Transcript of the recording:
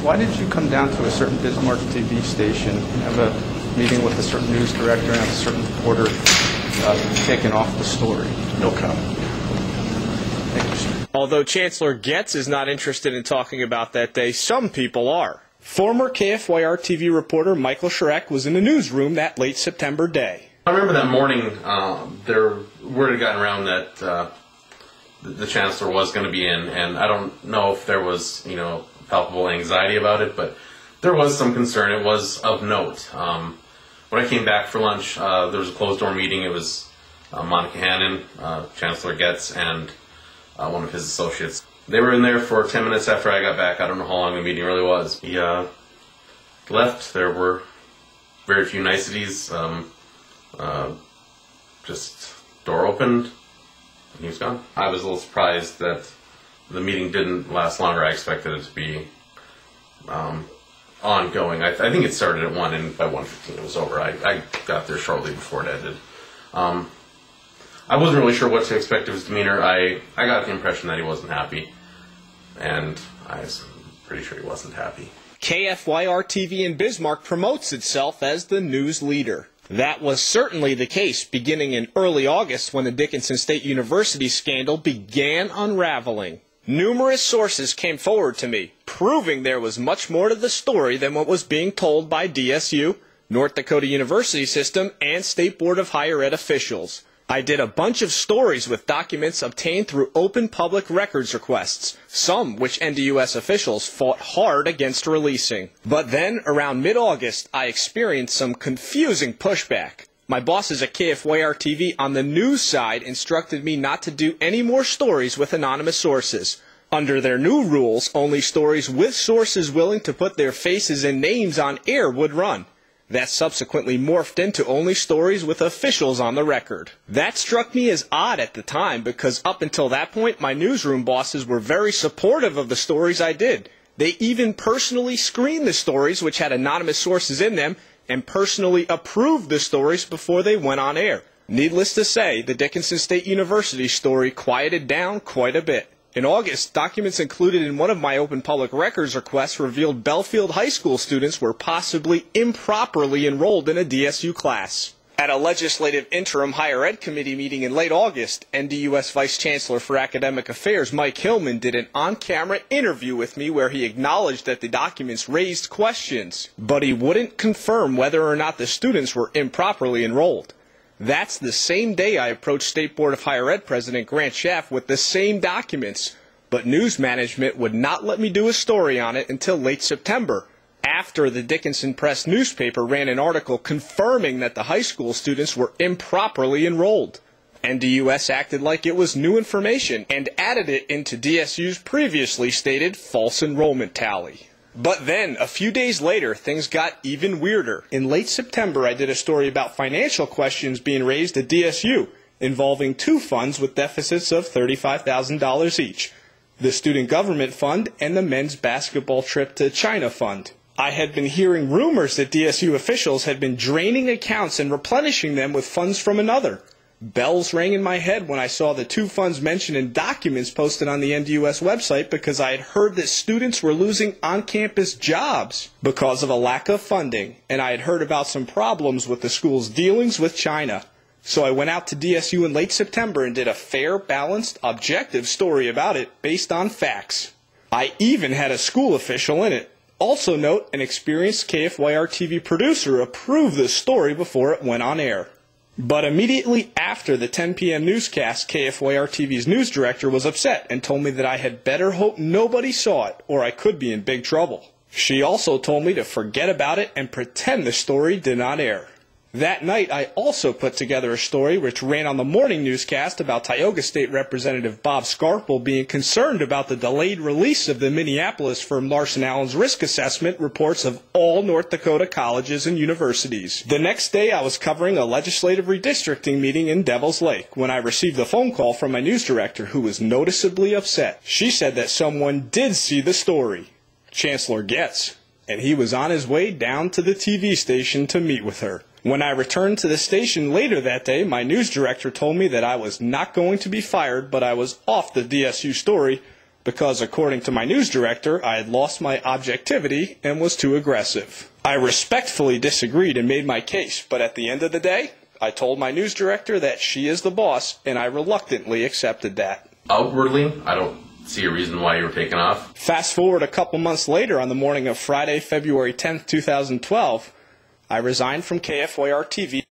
why did you come down to a certain Bismarck TV station, have a meeting with a certain news director, and have a certain reporter taken off the story? No comment. Thank you, sir. Although Chancellor Goetz is not interested in talking about that day, some people are. Former KFYR-TV reporter Michael Schreck was in the newsroom that late September day. I remember that morning, word had gotten around that the Chancellor was going to be in, and I don't know if there was, palpable anxiety about it, but there was some concern. It was of note. When I came back for lunch, there was a closed-door meeting. It was Monica Hannon, Chancellor Goetz, and one of his associates. They were in there for 10 minutes after I got back. I don't know how long the meeting really was. He left. There were very few niceties. Just door opened, and he was gone. I was a little surprised that the meeting didn't last longer. I expected it to be ongoing. I think it started at 1, and by 1:15 it was over. I got there shortly before it ended. I wasn't really sure what to expect of his demeanor. I got the impression that he wasn't happy, and I was pretty sure he wasn't happy. KFYR-TV in Bismarck promotes itself as the news leader. That was certainly the case beginning in early August when the Dickinson State University scandal began unraveling. Numerous sources came forward to me, proving there was much more to the story than what was being told by DSU, North Dakota University System, and State Board of Higher Ed officials. I did a bunch of stories with documents obtained through open public records requests, some which NDUS officials fought hard against releasing. But then, around mid-August, I experienced some confusing pushback. My bosses at KFYR-TV on the news side instructed me not to do any more stories with anonymous sources. Under their new rules, only stories with sources willing to put their faces and names on air would run. That subsequently morphed into only stories with officials on the record. That struck me as odd at the time because up until that point, my newsroom bosses were very supportive of the stories I did. They even personally screened the stories which had anonymous sources in them and personally approved the stories before they went on air. Needless to say, the Dickinson State University story quieted down quite a bit. In August, documents included in one of my open public records requests revealed Belfield High School students were possibly improperly enrolled in a DSU class. At a legislative interim higher ed committee meeting in late August, NDUS Vice Chancellor for Academic Affairs Mike Hillman did an on-camera interview with me where he acknowledged that the documents raised questions, but he wouldn't confirm whether or not the students were improperly enrolled. That's the same day I approached State Board of Higher Ed President Grant Schaff with the same documents, but news management would not let me do a story on it until late September, after the Dickinson Press newspaper ran an article confirming that the high school students were improperly enrolled. NDUS acted like it was new information and added it into DSU's previously stated false enrollment tally. But then, a few days later, things got even weirder. In late September, I did a story about financial questions being raised at DSU, involving two funds with deficits of $35,000 each, the Student Government Fund and the Men's Basketball Trip to China Fund. I had been hearing rumors that DSU officials had been draining accounts and replenishing them with funds from another. Bells rang in my head when I saw the two funds mentioned in documents posted on the NDUS website because I had heard that students were losing on-campus jobs because of a lack of funding, and I had heard about some problems with the school's dealings with China. So I went out to DSU in late September and did a fair, balanced, objective story about it based on facts. I even had a school official in it. Also note, an experienced KFYR-TV producer approved the story before it went on air. But immediately after the 10 p.m. newscast, KFYR-TV's news director was upset and told me that I had better hope nobody saw it or I could be in big trouble. She also told me to forget about it and pretend the story did not air. That night, I also put together a story which ran on the morning newscast about Tioga State Representative Bob Scarpel being concerned about the delayed release of the Minneapolis firm Larson Allen's risk assessment reports of all North Dakota colleges and universities. The next day, I was covering a legislative redistricting meeting in Devil's Lake when I received a phone call from my news director who was noticeably upset. She said that someone did see the story, Chancellor Goetz, and he was on his way down to the TV station to meet with her. When I returned to the station later that day, my news director told me that I was not going to be fired, but I was off the DSU story because according to my news director, I had lost my objectivity and was too aggressive. I respectfully disagreed and made my case, but at the end of the day, I told my news director that she is the boss, and I reluctantly accepted that. Outwardly, I don't see a reason why you were taken off. Fast forward a couple months later, on the morning of Friday, February 10th, 2012, I resigned from KFYR-TV.